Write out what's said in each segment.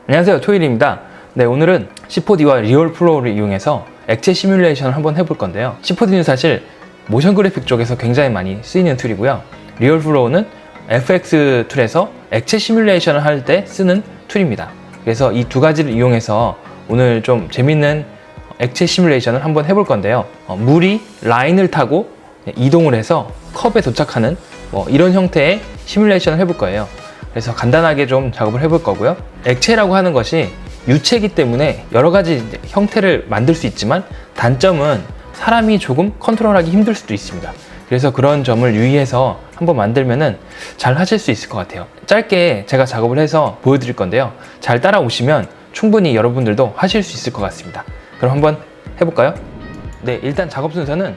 안녕하세요, 토일입니다. 네, 오늘은 C4D와 리얼플로우를 이용해서 액체 시뮬레이션을 한번 해볼 건데요. C4D는 사실 모션 그래픽 쪽에서 굉장히 많이 쓰이는 툴이고요. 리얼플로우는 FX 툴에서 액체 시뮬레이션을 할 때 쓰는 툴입니다. 그래서 이 두 가지를 이용해서 오늘 좀 재밌는 액체 시뮬레이션을 한번 해볼 건데요. 물이 라인을 타고 이동을 해서 컵에 도착하는 이런 형태의 시뮬레이션을 해볼 거예요. 그래서 간단하게 좀 작업을 해볼 거고요. 액체라고 하는 것이 유체이기 때문에 여러 가지 형태를 만들 수 있지만 단점은 사람이 조금 컨트롤하기 힘들 수도 있습니다. 그래서 그런 점을 유의해서 한번 만들면은 잘 하실 수 있을 것 같아요. 짧게 제가 작업을 해서 보여드릴 건데요. 잘 따라오시면 충분히 여러분들도 하실 수 있을 것 같습니다. 그럼 한번 해볼까요? 네, 일단 작업 순서는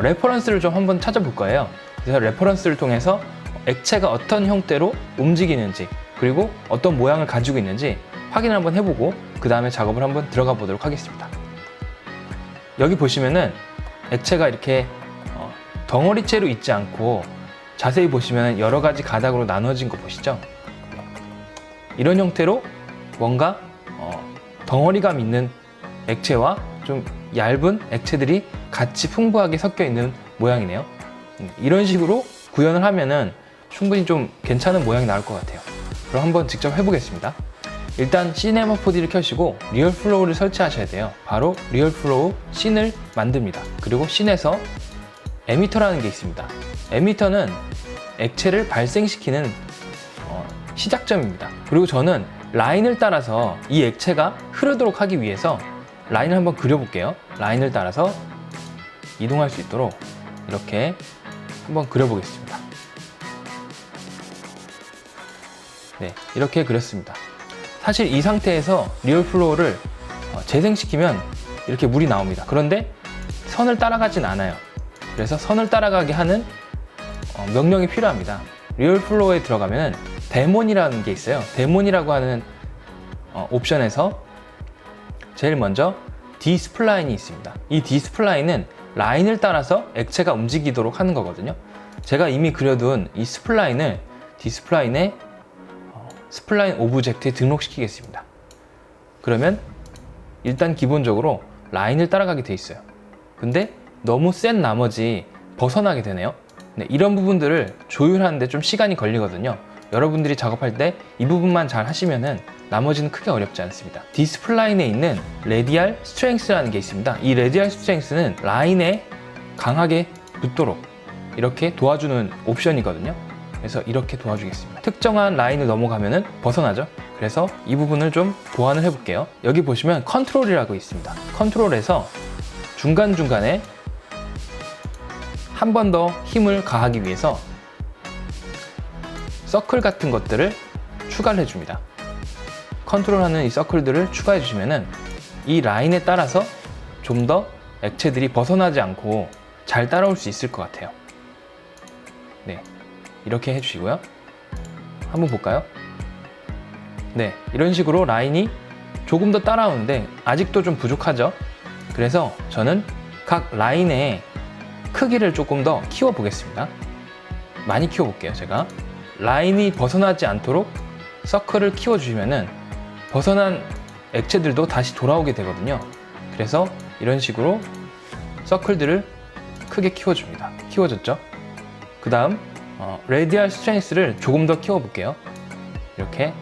레퍼런스를 좀 한번 찾아볼 거예요. 그래서 레퍼런스를 통해서 액체가 어떤 형태로 움직이는지 그리고 어떤 모양을 가지고 있는지 확인을 한번 해보고 그 다음에 작업을 한번 들어가 보도록 하겠습니다. 여기 보시면은 액체가 이렇게 덩어리째로 있지 않고 자세히 보시면 여러 가지 가닥으로 나눠진 거 보시죠? 이런 형태로 뭔가 덩어리감 있는 액체와 좀 얇은 액체들이 같이 풍부하게 섞여 있는 모양이네요. 이런 식으로 구현을 하면은 충분히 좀 괜찮은 모양이 나올 것 같아요. 그럼 한번 직접 해보겠습니다. 일단 시네마 4D를 켜시고 리얼플로우를 설치하셔야 돼요. 바로 리얼플로우 씬을 만듭니다. 그리고 씬에서 에미터라는 게 있습니다. 에미터는 액체를 발생시키는 시작점입니다. 그리고 저는 라인을 따라서 이 액체가 흐르도록 하기 위해서 라인을 한번 그려볼게요. 라인을 따라서 이동할 수 있도록 이렇게 한번 그려보겠습니다. 네, 이렇게 그렸습니다. 사실 이 상태에서 리얼플로우를 재생시키면 이렇게 물이 나옵니다. 그런데 선을 따라가진 않아요. 그래서 선을 따라가게 하는 명령이 필요합니다. 리얼플로우에 들어가면 데몬이라는 게 있어요. 데몬이라고 하는 옵션에서 제일 먼저 D스플라인이 있습니다. 이 D스플라인은 라인을 따라서 액체가 움직이도록 하는 거거든요. 제가 이미 그려둔 이 스플라인을 D스플라인에 스플라인 오브젝트에 등록시키겠습니다. 그러면 일단 기본적으로 라인을 따라가게 돼 있어요. 근데 너무 센 나머지 벗어나게 되네요. 네, 이런 부분들을 조율하는데 좀 시간이 걸리거든요. 여러분들이 작업할 때 이 부분만 잘 하시면은 나머지는 크게 어렵지 않습니다. D스플라인에 있는 레디알 스트렝스라는 게 있습니다. 이 레디알 스트렝스는 라인에 강하게 붙도록 이렇게 도와주는 옵션이거든요. 그래서 이렇게 도와주겠습니다. 특정한 라인을 넘어가면은 벗어나죠. 그래서 이 부분을 좀 보완을 해볼게요. 여기 보시면 컨트롤이라고 있습니다. 컨트롤에서 중간중간에 한 번 더 힘을 가하기 위해서 서클 같은 것들을 추가를 해줍니다. 컨트롤하는 이 서클들을 추가해 주시면은 이 라인에 따라서 좀 더 액체들이 벗어나지 않고 잘 따라올 수 있을 것 같아요. 네, 이렇게 해주시고요. 한번 볼까요? 네, 이런 식으로 라인이 조금 더 따라오는데 아직도 좀 부족하죠? 그래서 저는 각 라인의 크기를 조금 더 키워 보겠습니다. 많이 키워 볼게요. 제가 라인이 벗어나지 않도록 서클을 키워 주시면은 벗어난 액체들도 다시 돌아오게 되거든요. 그래서 이런 식으로 서클들을 크게 키워줍니다. 키워졌죠? 그 다음 레디얼 스트렝스를 조금 더 키워볼게요. 이렇게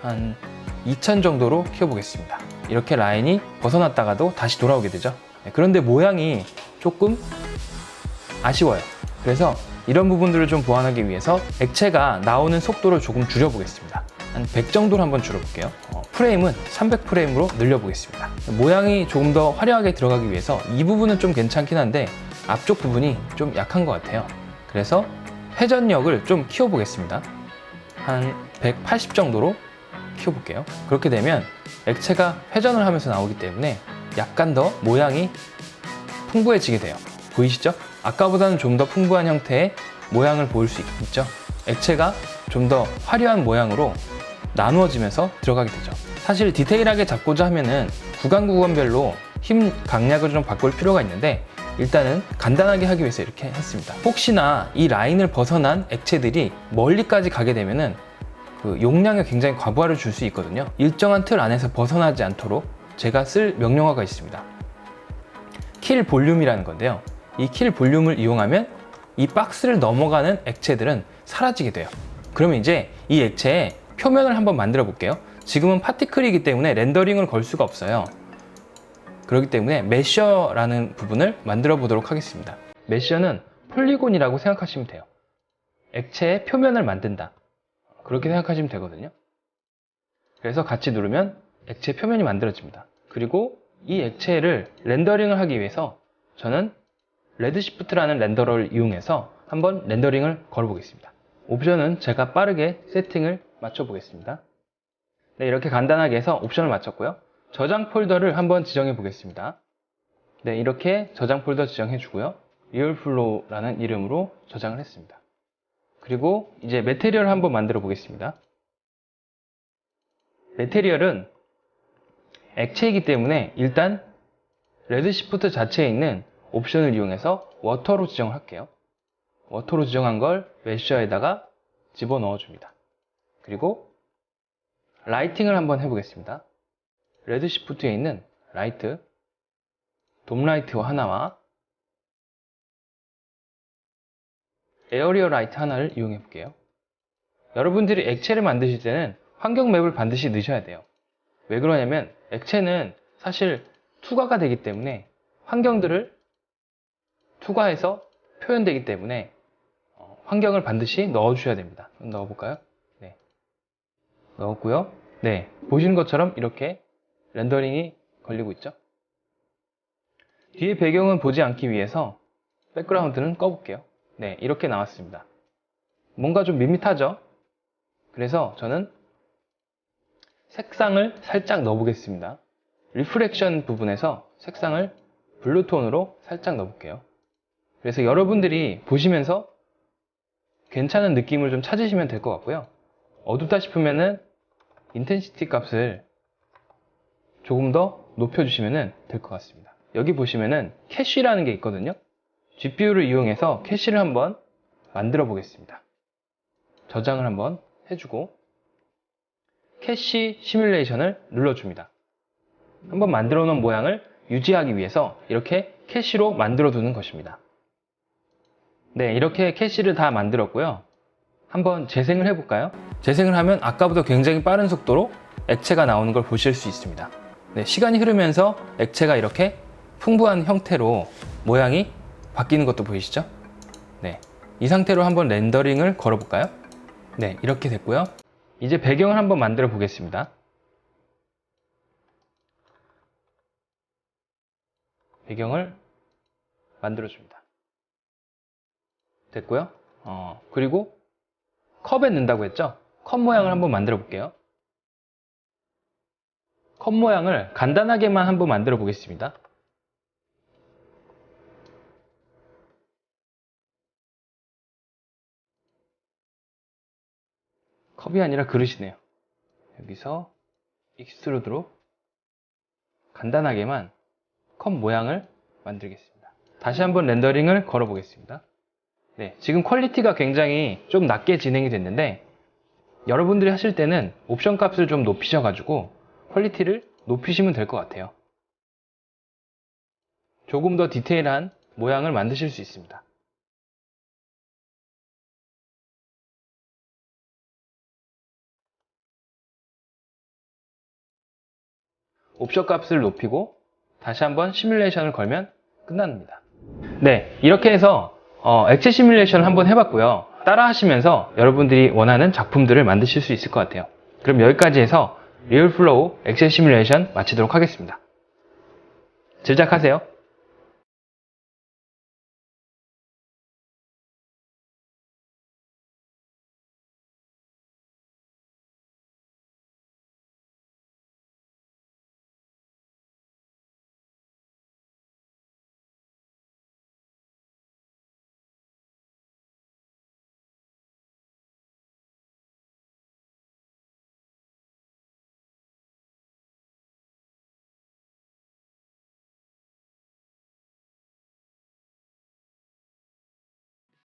한 2000 정도로 키워보겠습니다. 이렇게 라인이 벗어났다가도 다시 돌아오게 되죠. 그런데 모양이 조금 아쉬워요. 그래서 이런 부분들을 좀 보완하기 위해서 액체가 나오는 속도를 조금 줄여보겠습니다. 한 100 정도로 한번 줄여볼게요. 프레임은 300프레임으로 늘려보겠습니다. 모양이 조금 더 화려하게 들어가기 위해서 이 부분은 좀 괜찮긴 한데 앞쪽 부분이 좀 약한 것 같아요. 그래서 회전력을 좀 키워보겠습니다. 한 180 정도로 키워볼게요. 그렇게 되면 액체가 회전을 하면서 나오기 때문에 약간 더 모양이 풍부해지게 돼요. 보이시죠? 아까보다는 좀 더 풍부한 형태의 모양을 보일 수 있죠? 액체가 좀 더 화려한 모양으로 나누어지면서 들어가게 되죠. 사실 디테일하게 잡고자 하면은 구간별로 힘 강약을 좀 바꿀 필요가 있는데 일단은 간단하게 하기 위해서 이렇게 했습니다. 혹시나 이 라인을 벗어난 액체들이 멀리까지 가게 되면은 그 용량에 굉장히 과부하를 줄 수 있거든요. 일정한 틀 안에서 벗어나지 않도록 제가 쓸 명령어가 있습니다. 킬 볼륨이라는 건데요. 이 킬 볼륨을 이용하면 이 박스를 넘어가는 액체들은 사라지게 돼요. 그러면 이제 이 액체의 표면을 한번 만들어 볼게요. 지금은 파티클이기 때문에 렌더링을 걸 수가 없어요. 그렇기 때문에 메셔라는 부분을 만들어 보도록 하겠습니다. 메셔는 폴리곤이라고 생각하시면 돼요. 액체의 표면을 만든다. 그렇게 생각하시면 되거든요. 그래서 같이 누르면 액체 표면이 만들어집니다. 그리고 이 액체를 렌더링을 하기 위해서 저는 레드시프트라는 렌더러를 이용해서 한번 렌더링을 걸어 보겠습니다. 옵션은 제가 빠르게 세팅을 맞춰 보겠습니다. 네, 이렇게 간단하게 해서 옵션을 맞췄고요. 저장 폴더를 한번 지정해 보겠습니다. 네, 이렇게 저장 폴더 지정해 주고요. 리얼플로우라는 이름으로 저장을 했습니다. 그리고 이제 매테리얼을 한번 만들어 보겠습니다. 매테리얼은 액체이기 때문에 일단 레드시프트 자체에 있는 옵션을 이용해서 워터로 지정을 할게요. 워터로 지정한 걸 메셔에다가 집어넣어 줍니다. 그리고 라이팅을 한번 해보겠습니다. 레드시프트에 있는 라이트, 돔라이트 하나와 에어리어 라이트 하나를 이용해 볼게요. 여러분들이 액체를 만드실 때는 환경 맵을 반드시 넣으셔야 돼요. 왜 그러냐면 액체는 사실 투과가 되기 때문에 환경들을 투과해서 표현되기 때문에 환경을 반드시 넣어주셔야 됩니다. 넣어볼까요? 네, 넣었고요. 네, 보시는 것처럼 이렇게 렌더링이 걸리고 있죠. 뒤에 배경은 보지 않기 위해서 백그라운드는 꺼볼게요. 네, 이렇게 나왔습니다. 뭔가 좀 밋밋하죠? 그래서 저는 색상을 살짝 넣어보겠습니다. 리프렉션 부분에서 색상을 블루톤으로 살짝 넣어볼게요. 그래서 여러분들이 보시면서 괜찮은 느낌을 좀 찾으시면 될 것 같고요. 어둡다 싶으면은 인텐시티 값을 조금 더 높여주시면 될 것 같습니다. 여기 보시면은 캐시라는 게 있거든요. GPU를 이용해서 캐시를 한번 만들어 보겠습니다. 저장을 한번 해주고 캐시 시뮬레이션을 눌러줍니다. 한번 만들어 놓은 모양을 유지하기 위해서 이렇게 캐시로 만들어 두는 것입니다. 네, 이렇게 캐시를 다 만들었고요. 한번 재생을 해볼까요? 재생을 하면 아까보다 굉장히 빠른 속도로 액체가 나오는 걸 보실 수 있습니다. 네, 시간이 흐르면서 액체가 이렇게 풍부한 형태로 모양이 바뀌는 것도 보이시죠? 네, 이 상태로 한번 렌더링을 걸어볼까요? 네, 이렇게 됐고요. 이제 배경을 한번 만들어 보겠습니다. 배경을 만들어줍니다. 됐고요. 그리고 컵에 넣는다고 했죠? 컵 모양을 한번 만들어 볼게요. 컵 모양을 간단하게만 한번 만들어 보겠습니다. 컵이 아니라 그릇이네요. 여기서 익스트루드로 간단하게만 컵 모양을 만들겠습니다. 다시 한번 렌더링을 걸어 보겠습니다. 네, 지금 퀄리티가 굉장히 좀 낮게 진행이 됐는데 여러분들이 하실 때는 옵션 값을 좀 높이셔가지고 퀄리티를 높이시면 될 것 같아요. 조금 더 디테일한 모양을 만드실 수 있습니다. 옵션 값을 높이고 다시 한번 시뮬레이션을 걸면 끝납니다. 네, 이렇게 해서 액체 시뮬레이션을 한번 해봤고요. 따라 하시면서 여러분들이 원하는 작품들을 만드실 수 있을 것 같아요. 그럼 여기까지 해서 리얼플로우 액체 시뮬레이션 마치도록 하겠습니다. 제작하세요.